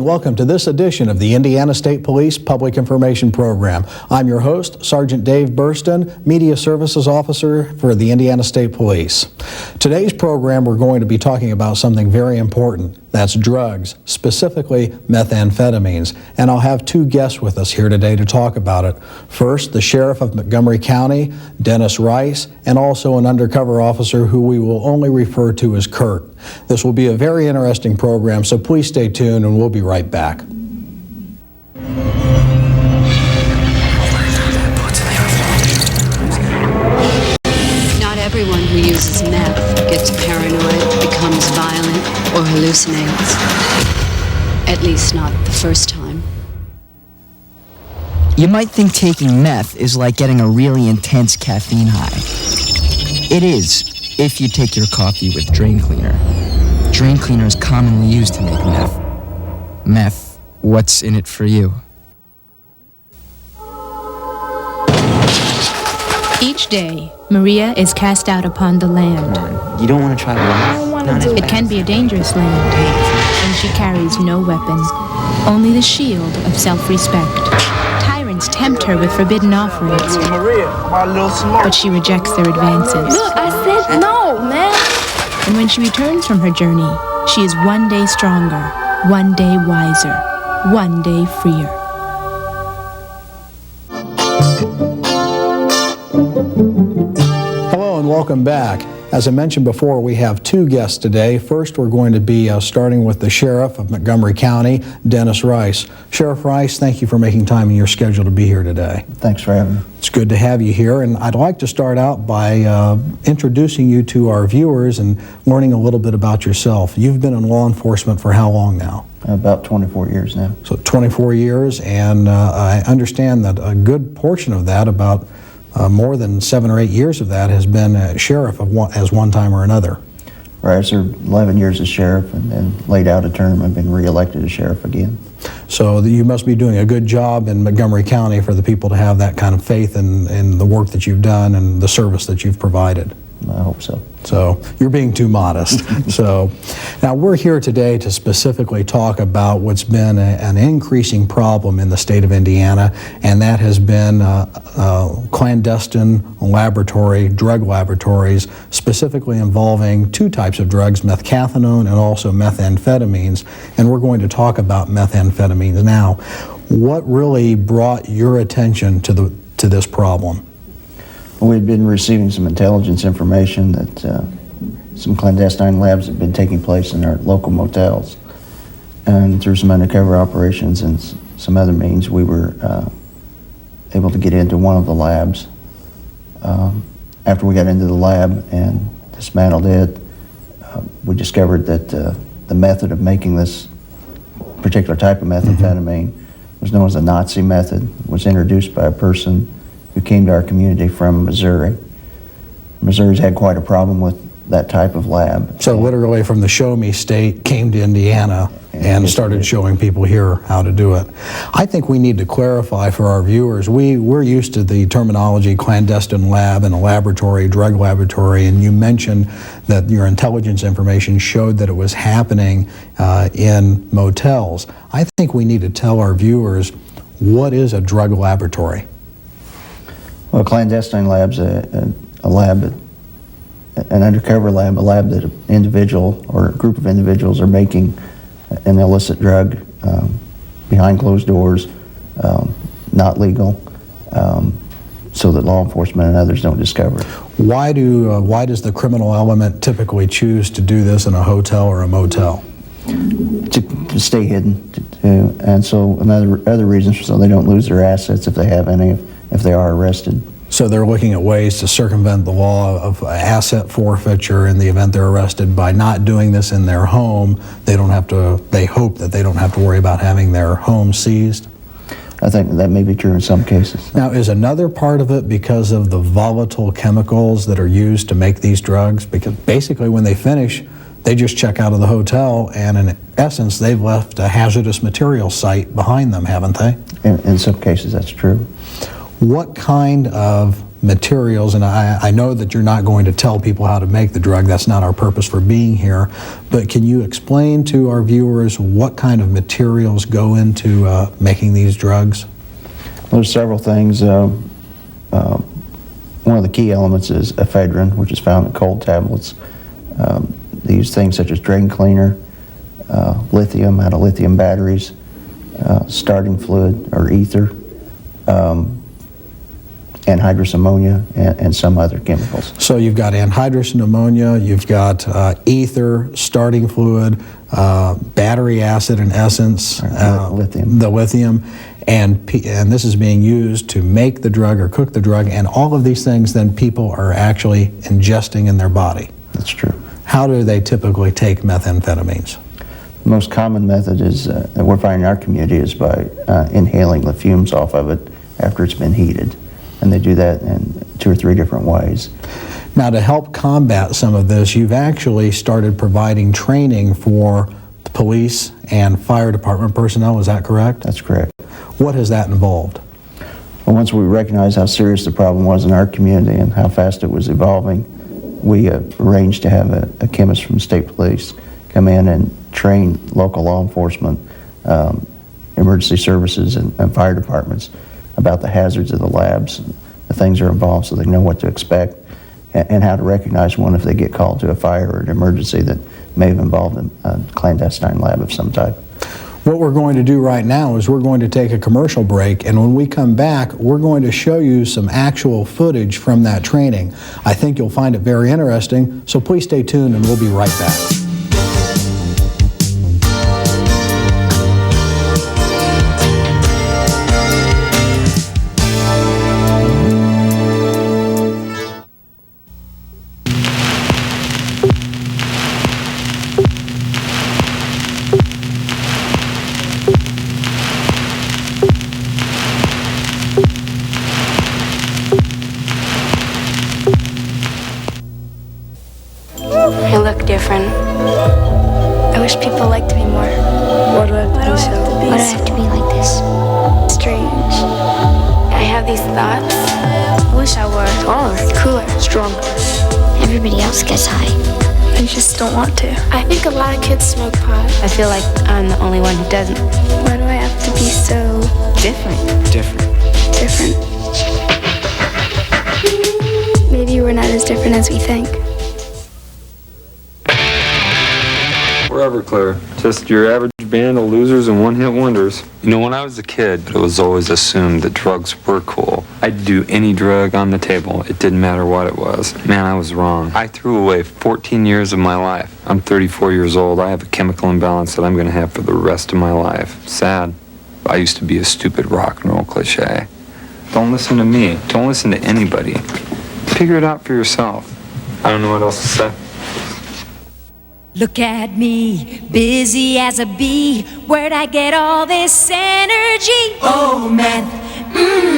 welcome to this edition of the Indiana State Police Public Information Program. I'm your host, Sergeant Dave Burston, Media Services Officer for the Indiana State Police. Today's program, we're going to be talking about something very important. That's drugs, specifically methamphetamines. And I'll have two guests with us here today to talk about it. First, the Sheriff of Montgomery County, Dennis Rice, and also an undercover officer who we will only refer to as Kurt. This will be a very interesting program, so please stay tuned and we'll be right back. Not everyone who uses meth gets paranoid, becomes violent, or hallucinates. At least not the first time. You might think taking meth is like getting a really intense caffeine high. It is, if you take your coffee with drain cleaner. Drain cleaner is commonly used to make meth. Meth, what's in it for you? Each day, Maria is cast out upon the land. You don't want to try to run. It can be a dangerous land, and she carries no weapon, only the shield of self-respect. Tyrants tempt her with forbidden offerings, but she rejects their advances. Look, I said no, man. And when she returns from her journey, she is one day stronger, one day wiser, one day freer. Hello and welcome back. As I mentioned before, we have two guests today. First, we're going to be starting with the Sheriff of Montgomery County, Dennis Rice. Sheriff Rice, thank you for making time in your schedule to be here today. Thanks for having me. It's good to have you here, and I'd like to start out by introducing you to our viewers and learning a little bit about yourself. You've been in law enforcement for how long now? About 24 years now. So 24 years, and I understand that a good portion of that, about more than 7 or 8 years of that, has been a sheriff as one time or another. Right, I served 11 years as sheriff and then laid out a term and been reelected as sheriff again. So you must be doing a good job in Montgomery County for the people to have that kind of faith in the work that you've done and the service that you've provided. I hope so. So you're being too modest. So now we're here today to specifically talk about what's been an increasing problem in the state of Indiana, and that has been clandestine drug laboratories, specifically involving two types of drugs, methcathinone and also methamphetamines. And we're going to talk about methamphetamines now. What really brought your attention to this problem? We've been receiving some intelligence information that some clandestine labs have been taking place in our local motels. And through some undercover operations and some other means, we were able to get into one of the labs. After we got into the lab and dismantled it, we discovered that the method of making this particular type of methamphetamine was known as the Nazi method. It was introduced by a person who came to our community from Missouri. Missouri's had quite a problem with that type of lab. So literally from the show me state came to Indiana and started showing people here how to do it. I think we need to clarify for our viewers, we're used to the terminology clandestine lab and a laboratory, drug laboratory, and you mentioned that your intelligence information showed that it was happening in motels. I think we need to tell our viewers, what is a drug laboratory? Well, a clandestine lab's a lab, an undercover lab, a lab that an individual or a group of individuals are making an illicit drug behind closed doors, not legal, so that law enforcement and others don't discover it. Why does the criminal element typically choose to do this in a hotel or a motel? To stay hidden, and so other reasons, so they don't lose their assets if they have any, if they are arrested. So they're looking at ways to circumvent the law of asset forfeiture in the event they're arrested by not doing this in their home. They hope that they don't have to worry about having their home seized. I think that may be true in some cases. Now, is another part of it because of the volatile chemicals that are used to make these drugs? Because basically when they finish, they just check out of the hotel, and in essence, they've left a hazardous material site behind them, haven't they? In some cases, that's true. What kind of materials, and I know that you're not going to tell people how to make the drug. That's not our purpose for being here. But can you explain to our viewers what kind of materials go into making these drugs? There's several things. One of the key elements is ephedrine, which is found in cold tablets. They use things such as drain cleaner, lithium out of lithium batteries, starting fluid or ether, anhydrous ammonia, and some other chemicals. So you've got anhydrous ammonia, you've got ether, starting fluid, battery acid in essence, lithium. The lithium, and this is being used to make the drug or cook the drug, and all of these things then people are actually ingesting in their body. That's true. How do they typically take methamphetamines? The most common method is that we're finding in our community is by inhaling the fumes off of it after it's been heated. And they do that in 2 or 3 different ways. Now, to help combat some of this, you've actually started providing training for the police and fire department personnel, is that correct? That's correct. What has that involved? Well, once we recognized how serious the problem was in our community and how fast it was evolving, we arranged to have a chemist from state police come in and train local law enforcement, emergency services, and fire departments about the hazards of the labs, the things that are involved, so they know what to expect and how to recognize one if they get called to a fire or an emergency that may have involved a clandestine lab of some type. What we're going to do right now is we're going to take a commercial break, and when we come back, we're going to show you some actual footage from that training. I think you'll find it very interesting, so please stay tuned and we'll be right back. I look different. I wish people liked me more. Why do I have to be so? Why do I have to be like this? Strange. I have these thoughts. I wish I were taller, cooler, stronger. Everybody else gets high. I just don't want to. I think a lot of kids smoke pot. I feel like I'm the only one who doesn't. Why do I have to be so different? Different. Different. Maybe we're not as different as we think. We're Everclear, just your average band of losers and one-hit wonders. You know, when I was a kid, it was always assumed that drugs were cool. I'd do any drug on the table. It didn't matter what it was. Man, I was wrong. I threw away 14 years of my life. I'm 34 years old. I have a chemical imbalance that I'm going to have for the rest of my life. Sad. I used to be a stupid rock and roll cliche. Don't listen to me. Don't listen to anybody. Figure it out for yourself. I don't know what else to say. Look at me, busy as a bee. Where'd I get all this energy? Oh, meth,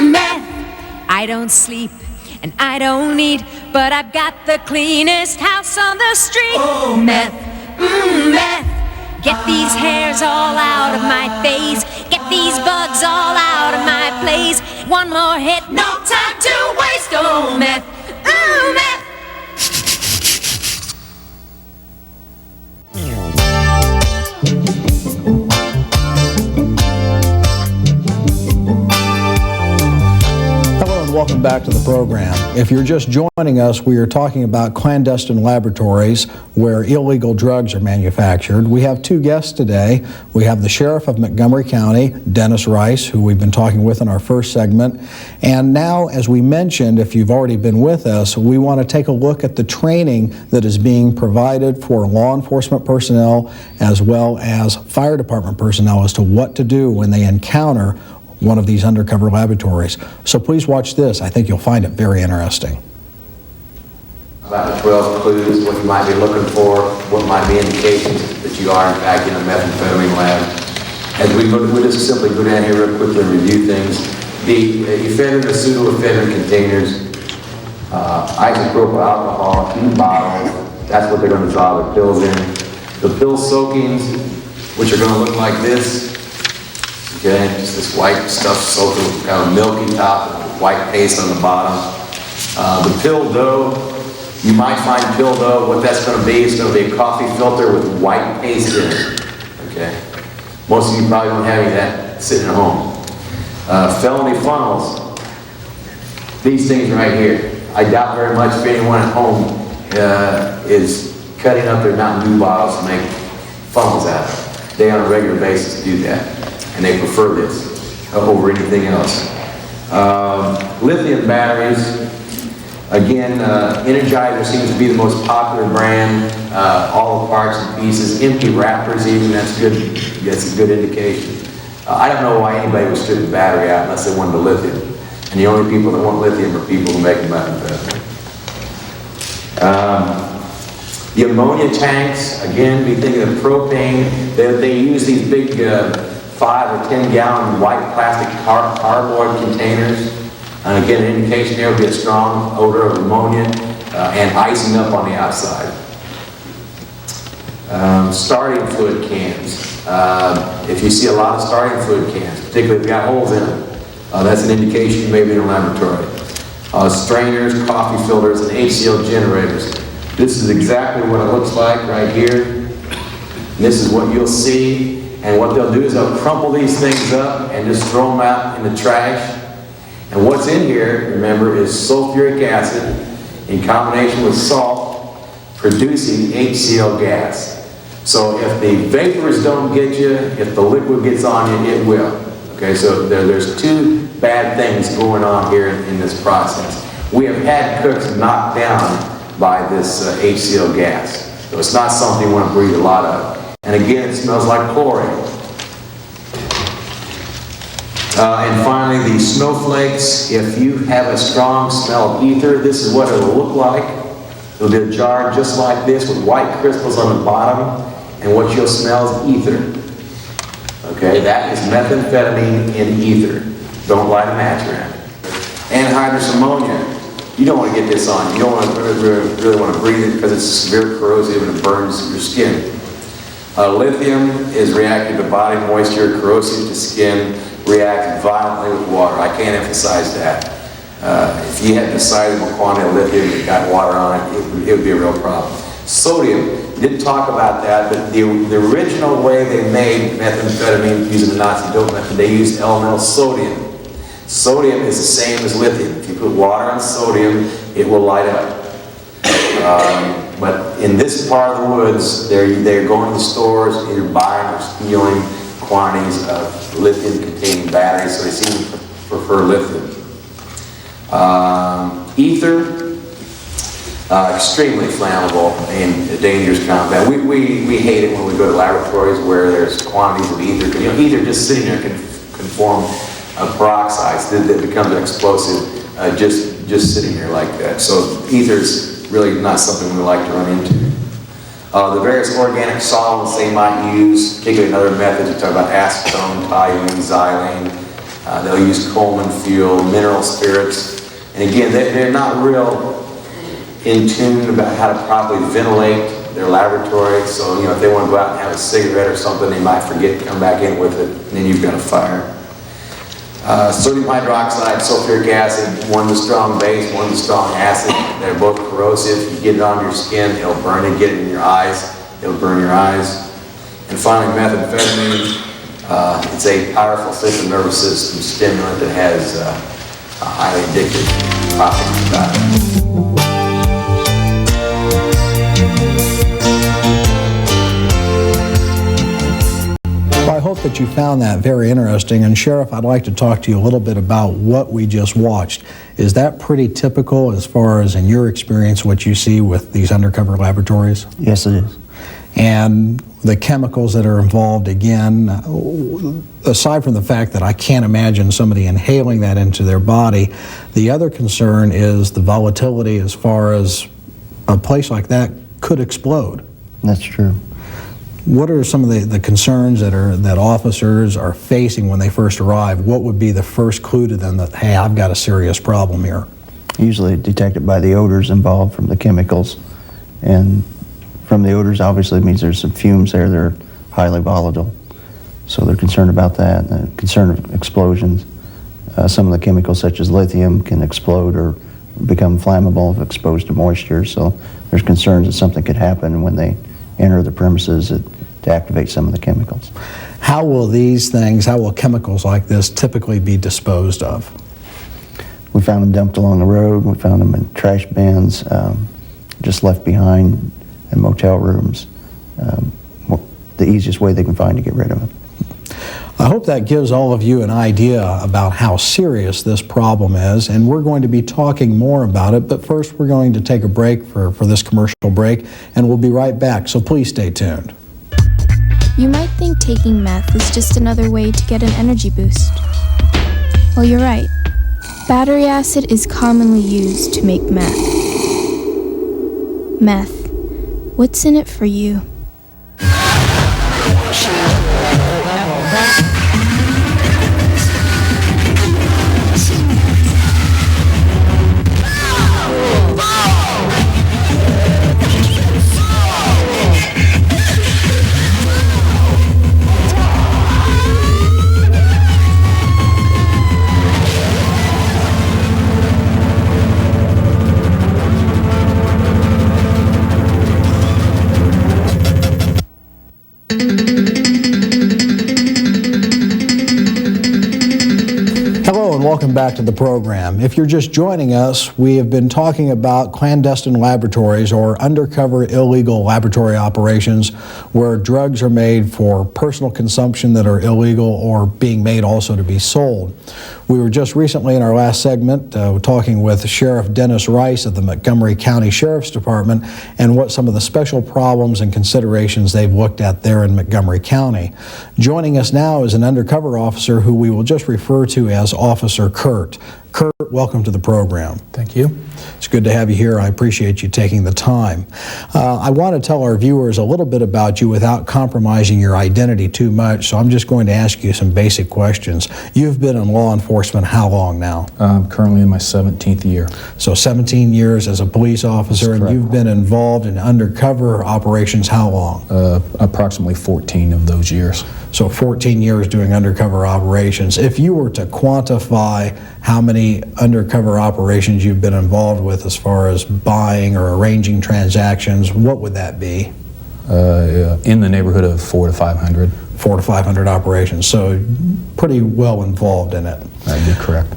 meth. I don't sleep and I don't eat, but I've got the cleanest house on the street. Oh, meth, meth. Get these hairs all out of my face. Get these bugs all out of my place. One more hit, no time to waste. Oh, meth, meth. Welcome back to the program. If you're just joining us, we are talking about clandestine laboratories where illegal drugs are manufactured. We have 2 guests today. We have the Sheriff of Montgomery County, Dennis Rice, who we've been talking with in our first segment. And now, as we mentioned, if you've already been with us, we want to take a look at the training that is being provided for law enforcement personnel as well as fire department personnel as to what to do when they encounter one of these undercover laboratories. So please watch this. I think you'll find it very interesting. About the 12 clues, what you might be looking for, what might be indications that you are in fact in a methamphetamine lab. As we'll just simply go down here real quickly and review things. The ephedrine or pseudoephedrine containers, isopropyl alcohol in the bottle, that's what they're going to draw the pills in. The pill soakings, which are going to look like this. Okay, just this white stuff soaked with kind of milky top, with white paste on the bottom. The pill dough, you might find pill dough, what that's going to be, it's going to be a coffee filter with white paste in it, okay? Most of you probably don't have any of that sitting at home. Felony funnels, these things right here. I doubt very much if anyone at home is cutting up their Mountain Dew bottles to make funnels out of it. They on a regular basis do that, and they prefer this over anything else. Lithium batteries, again, Energizer seems to be the most popular brand. All the parts and pieces, empty wrappers even, that's good. That's a good indication. I don't know why anybody would strip the battery out unless they wanted the lithium. And the only people that want lithium are people who make methamphetamine. The ammonia tanks, again, be thinking of propane. They use these big 5 or 10 gallon white plastic cardboard containers. And again, an indication there will be a strong odor of ammonia and icing up on the outside. Starting fluid cans. If you see a lot of starting fluid cans, particularly if they've got holes in them, that's an indication you may be in a laboratory. Strainers, coffee filters, and HCl generators. This is exactly what it looks like right here. And this is what you'll see. And what they'll do is they'll crumple these things up and just throw them out in the trash. And what's in here, remember, is sulfuric acid in combination with salt producing HCl gas. So if the vapors don't get you, if the liquid gets on you, it will. Okay, so there's two bad things going on here in this process. We have had cooks knocked down by this HCl gas. So it's not something you want to breathe a lot of. And again, it smells like chlorine. And finally, the snowflakes. If you have a strong smell of ether, this is what it'll look like. It'll be a jar just like this with white crystals on the bottom, and what you'll smell is ether. Okay, that is methamphetamine in ether. Don't light a match around it. Anhydrous ammonia. You don't want to get this on. You don't want to really want to breathe it because it's severe corrosive and it burns your skin. Lithium is reactive to body moisture, corrosive to skin, reacts violently with water. I can't emphasize that. If you had a sizable quantity of lithium that got water on it, it would be a real problem. Sodium, didn't talk about that, but the original way they made methamphetamine using the Nazi dope method, they used elemental sodium. Sodium is the same as lithium. If you put water on sodium, it will light up. But in this part of the woods, they're going to stores, either buying or stealing quantities of lithium-containing batteries, so they seem to prefer lithium. Ether, extremely flammable and a dangerous compound. We hate it when we go to laboratories where there's quantities of ether. You know, ether just sitting there can form peroxides that becomes an explosive just sitting there like that. So ether's really not something we like to run into. The various organic solvents they might use, particularly in other methods, we talk about acetone, toluene, xylene. They'll use Coleman fuel, mineral spirits. And again, they're not real in tune about how to properly ventilate their laboratory. So, you know, if they want to go out and have a cigarette or something, they might forget to come back in with it, and then you've got a fire. Sodium hydroxide, sulfuric acid, one's a strong base, one's a strong acid. They're both corrosive. You get it on your skin, it'll burn it. Get it in your eyes, it'll burn your eyes. And finally, methamphetamine. It's a powerful central nervous system stimulant that has a highly addictive properties about it. I hope that you found that very interesting. And Sheriff, I'd like to talk to you a little bit about what we just watched. Is that pretty typical as far as in your experience what you see with these undercover laboratories? Yes, it is. And the chemicals that are involved, again, aside from the fact that I can't imagine somebody inhaling that into their body, the other concern is the volatility as far as a place like that could explode. That's true. What are some of the concerns that officers are facing when they first arrive? What would be the first clue to them that, hey, I've got a serious problem here? Usually detected by the odors involved from the chemicals. And from the odors, obviously, it means there's some fumes there that are highly volatile. So they're concerned about that, and concerned of explosions. Some of the chemicals, such as lithium, can explode or become flammable if exposed to moisture. So there's concerns that something could happen when they enter the premises to activate some of the chemicals. How will chemicals like this typically be disposed of? We found them dumped along the road. We found them in trash bins, just left behind in motel rooms. The easiest way they can find to get rid of them. I hope that gives all of you an idea about how serious this problem is, and we're going to be talking more about it, but first we're going to take a break for this commercial break, and we'll be right back, so please stay tuned. You might think taking meth is just another way to get an energy boost. Well, you're right. Battery acid is commonly used to make meth. Meth. What's in it for you? Welcome back to the program. If you're just joining us, we have been talking about clandestine laboratories or undercover illegal laboratory operations where drugs are made for personal consumption that are illegal or being made also to be sold. We were just recently in our last segment talking with Sheriff Dennis Rice of the Montgomery County Sheriff's Department and what some of the special problems and considerations they've looked at there in Montgomery County. Joining us now is an undercover officer who we will just refer to as Officer Kurt. Kurt, welcome to the program. Thank you. It's good to have you here. I appreciate you taking the time. I want to tell our viewers a little bit about you without compromising your identity too much, so I'm just going to ask you some basic questions. You've been in law enforcement how long now? I'm currently in my 17th year. So 17 years as a police officer, and you've been involved in undercover operations how long? Approximately 14 of those years. So 14 years doing undercover operations. If you were to quantify how many undercover operations you've been involved with as far as buying or arranging transactions, what would that be? In the neighborhood of 400 to 500. 400 to 500 operations, so pretty well involved in it. That'd be correct.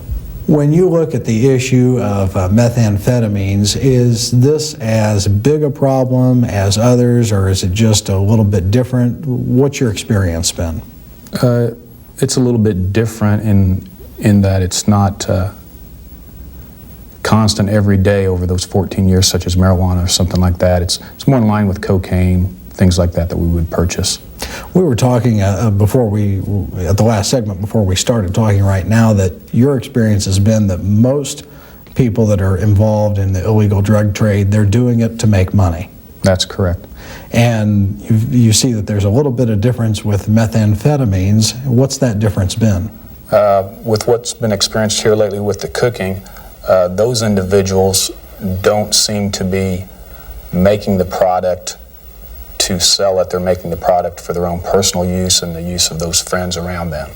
When you look at the issue of methamphetamines, is this as big a problem as others, or is it just a little bit different? What's your experience been? It's a little bit different in that it's not constant every day over those 14 years, such as marijuana or something like that. It's more in line with cocaine, things like that we would purchase. We were talking at the last segment before we started talking right now that your experience has been that most people that are involved in the illegal drug trade, they're doing it to make money. That's correct. And you see that there's a little bit of difference with methamphetamines. What's that difference been? With what's been experienced here lately with the cooking, those individuals don't seem to be making the product to sell it. They're making the product for their own personal use and the use of those friends around them.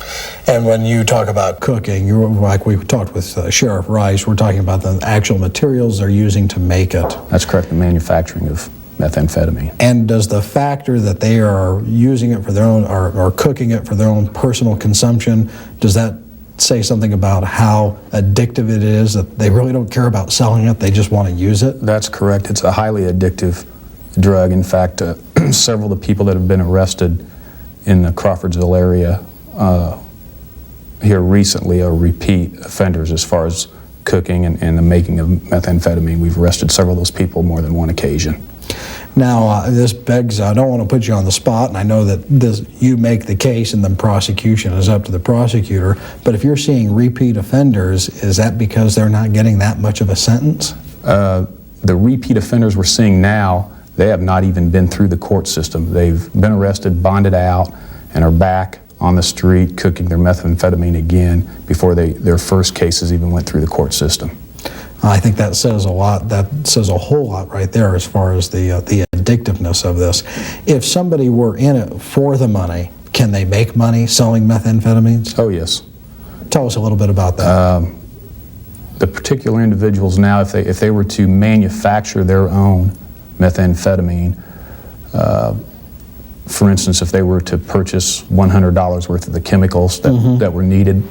And when you talk about cooking, like we talked with Sheriff Rice, we're talking about the actual materials they're using to make it. That's correct, the manufacturing of methamphetamine. And does the factor that they are using it for their own, or cooking it for their own personal consumption, does that say something about how addictive it is, that they really don't care about selling it, they just want to use it? That's correct. It's a highly addictive drug. In fact, several of the people that have been arrested in the Crawfordsville area here recently are repeat offenders as far as cooking and the making of methamphetamine. We've arrested several of those people more than one occasion. Now, this begs, I don't want to put you on the spot, and I know that you make the case and the prosecution is up to the prosecutor, but if you're seeing repeat offenders, is that because they're not getting that much of a sentence? The repeat offenders we're seeing now, they have not even been through the court system. They've been arrested, bonded out, and are back on the street cooking their methamphetamine again before their first cases even went through the court system. I think that says a lot. That says a whole lot right there as far as the addictiveness of this. If somebody were in it for the money, can they make money selling methamphetamines? Oh, yes. Tell us a little bit about that. the particular individuals now, if they were to manufacture their own methamphetamine, for instance, if they were to purchase $100 worth of the chemicals that were needed,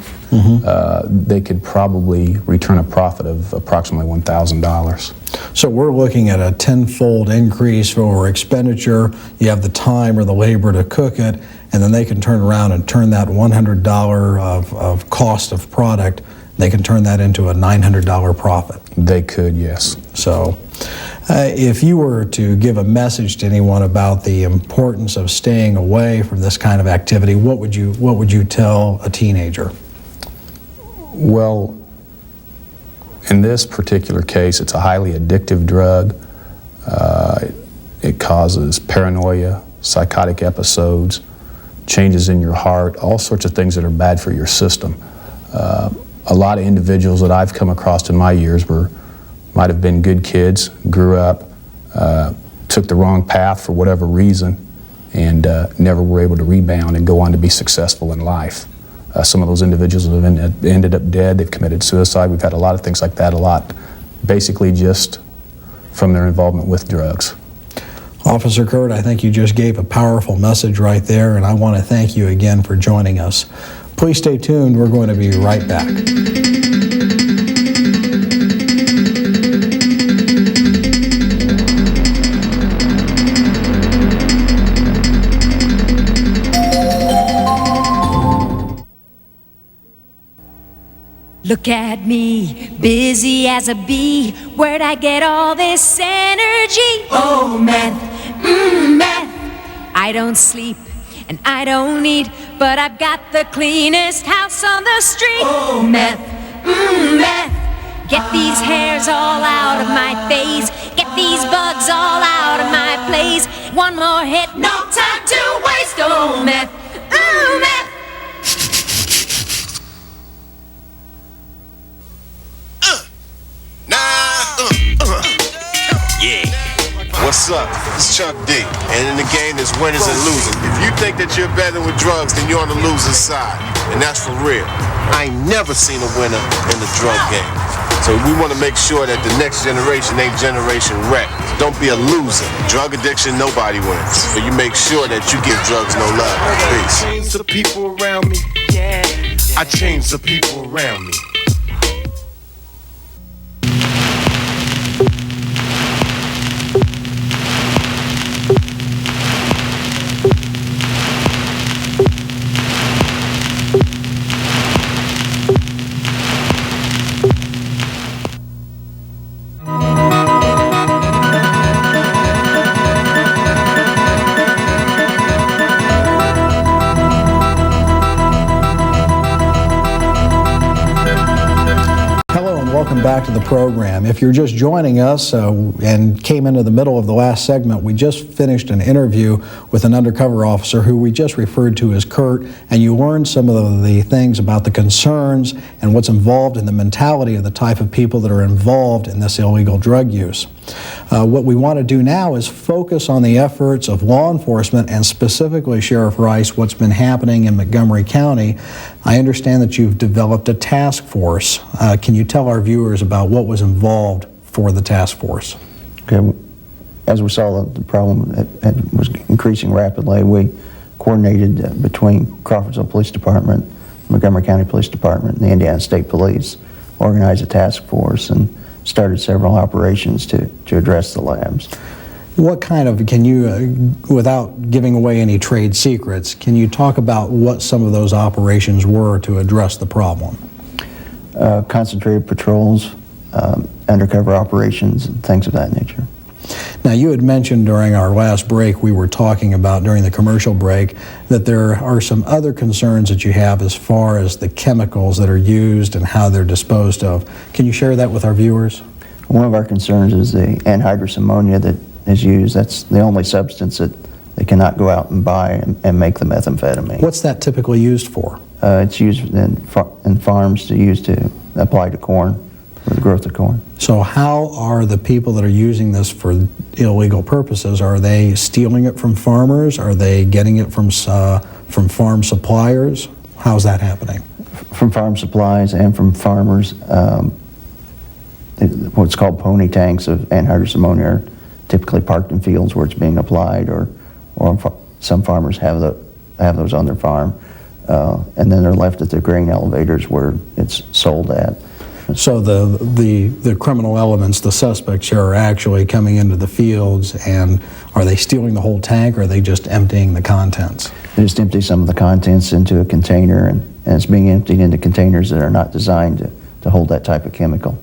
they could probably return a profit of approximately $1,000. So we're looking at a tenfold increase for expenditure. You have the time or the labor to cook it, and then they can turn around and turn that $100 of cost of product, they can turn that into a $900 profit. They could, yes. So if you were to give a message to anyone about the importance of staying away from this kind of activity, what would you tell a teenager? Well, in this particular case, it's a highly addictive drug. It causes paranoia, psychotic episodes, changes in your heart, all sorts of things that are bad for your system. A lot of individuals that I've come across in my years might have been good kids, grew up, took the wrong path for whatever reason, and never were able to rebound and go on to be successful in life. Some of those individuals have ended up dead. They've committed suicide. We've had a lot of things like that, basically just from their involvement with drugs. Officer Kurt, I think you just gave a powerful message right there, and I want to thank you again for joining us. Please stay tuned. We're going to be right back. Look at me, busy as a bee. Where'd I get all this energy? Oh, meth, meth. I don't sleep and I don't eat, but I've got the cleanest house on the street. Oh, meth, meth. Get these hairs all out of my face. Get these bugs all out of my place. One more hit, no time to waste. Oh, meth, meth. Yeah. What's up? It's Chuck D. And in the game, there's winners and losers. If you think that you're better with drugs, then you're on the loser's side. And that's for real. I ain't never seen a winner in the drug game. So we want to make sure that the next generation ain't generation wreck. Don't be a loser. Drug addiction, nobody wins. So you make sure that you give drugs no love. Peace. I change the people around me. I change the people around me. Welcome back to the program. If you're just joining us and came into the middle of the last segment, we just finished an interview with an undercover officer who we just referred to as Kurt, and you learned some of the things about the concerns and what's involved in the mentality of the type of people that are involved in this illegal drug use. What we want to do now is focus on the efforts of law enforcement and specifically Sheriff Rice, what's been happening in Montgomery County. I understand that you've developed a task force. Can you tell our viewers about what was involved for the task force? Okay. As we saw, the problem it was increasing rapidly. We coordinated between Crawfordsville Police Department, Montgomery County Police Department, and the Indiana State Police, organized a task force and started several operations to address the labs. What kind of, can you, without giving away any trade secrets, can you talk about what some of those operations were to address the problem? Concentrated patrols, undercover operations, and things of that nature. Now, you had mentioned during our last break, we were talking about during the commercial break, that there are some other concerns that you have as far as the chemicals that are used and how they're disposed of. Can you share that with our viewers? One of our concerns is the anhydrous ammonia that is used. That's the only substance that they cannot go out and buy and make the methamphetamine. What's that typically used for? It's used in farms to apply to corn, for the growth of corn. So how are the people that are using this for illegal purposes, are they stealing it from farmers? Are they getting it from farm suppliers? How's that happening? From farm supplies and from farmers. what's called pony tanks of anhydrous ammonia are typically parked in fields where it's being applied, or some farmers have those on their farm, and then they're left at the grain elevators where it's sold at. So the criminal elements, the suspects here, are actually coming into the fields, and are they stealing the whole tank, or are they just emptying the contents? They just empty some of the contents into a container, and it's being emptied into containers that are not designed to hold that type of chemical.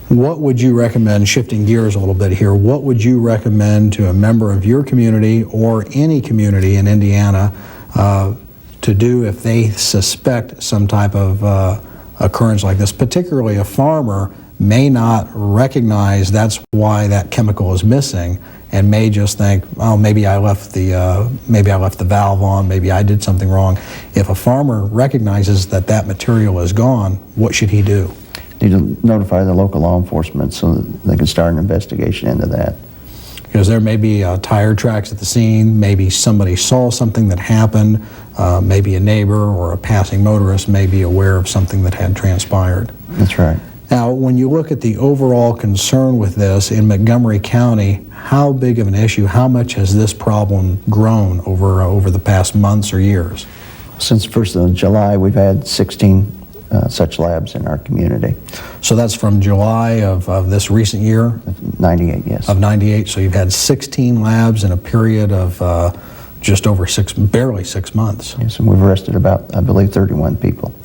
What would you recommend, shifting gears a little bit here, what would you recommend to a member of your community or any community in Indiana to do if they suspect some type of occurrence like this? Particularly a farmer may not recognize that's why that chemical is missing, and may just think, oh, maybe I left the valve on, maybe I did something wrong. If a farmer recognizes that that material is gone, what should he do? Need to notify the local law enforcement so that they can start an investigation into that. Because there may be tire tracks at the scene, maybe somebody saw something that happened, maybe a neighbor or a passing motorist may be aware of something that had transpired. That's right. Now, when you look at the overall concern with this in Montgomery County, how big of an issue, how much has this problem grown over the past months or years? Since the 1st of July, we've had 16 such labs in our community. So that's from July of this recent year? 98, yes. Of 98, so you've had 16 labs in a period of just over barely 6 months. Yes, and we've arrested about, I believe, 31 people.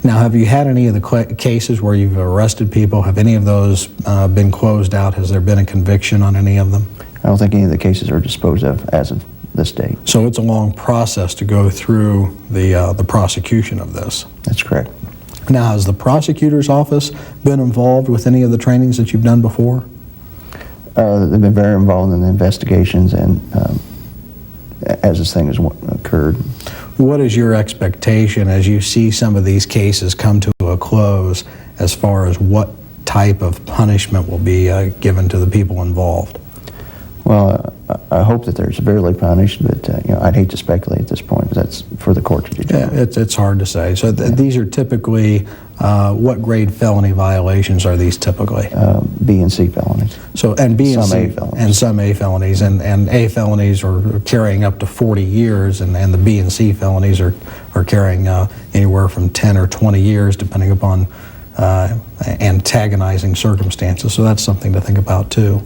Now, have you had any of the cases where you've arrested people? Have any of those been closed out? Has there been a conviction on any of them? I don't think any of the cases are disposed of as of this date. So it's a long process to go through the prosecution of this. That's correct. Now, has the prosecutor's office been involved with any of the trainings that you've done before? They've been very involved in the investigations and as this thing has occurred. What is your expectation as you see some of these cases come to a close as far as what type of punishment will be given to the people involved? Well, I hope that they're severely punished, but I'd hate to speculate at this point, but that's for the court to determine. Yeah, it's hard to say. So these are typically, what grade felony violations are these typically? B and C felonies. So, and B and some C, A felonies. and some A felonies, and A felonies are carrying up to 40 years, and the B and C felonies are carrying anywhere from 10 or 20 years, depending upon antagonizing circumstances. So that's something to think about too.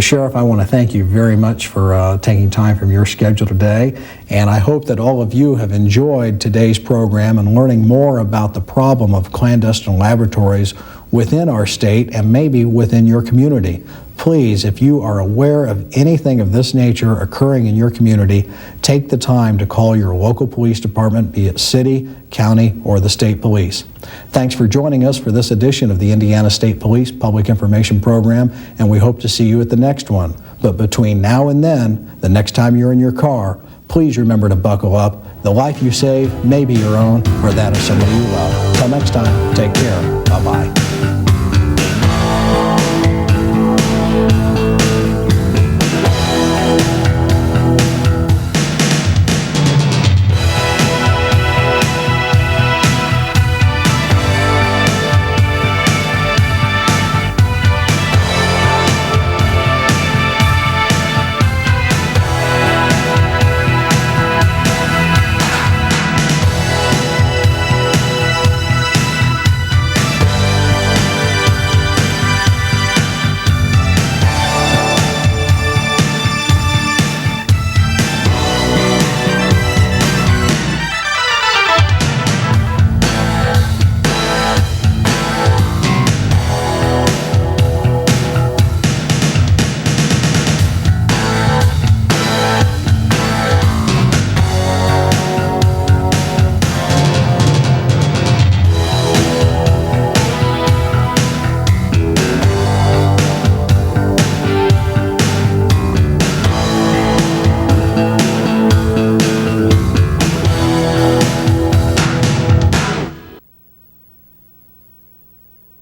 Sheriff, I want to thank you very much for taking time from your schedule today, and I hope that all of you have enjoyed today's program and learning more about the problem of clandestine laboratories within our state and maybe within your community. Please, if you are aware of anything of this nature occurring in your community, take the time to call your local police department, be it city, county, or the state police. Thanks for joining us for this edition of the Indiana State Police Public Information Program, and we hope to see you at the next one. But between now and then, the next time you're in your car, please remember to buckle up. The life you save may be your own or that of somebody you love. Till next time, take care. Bye-bye.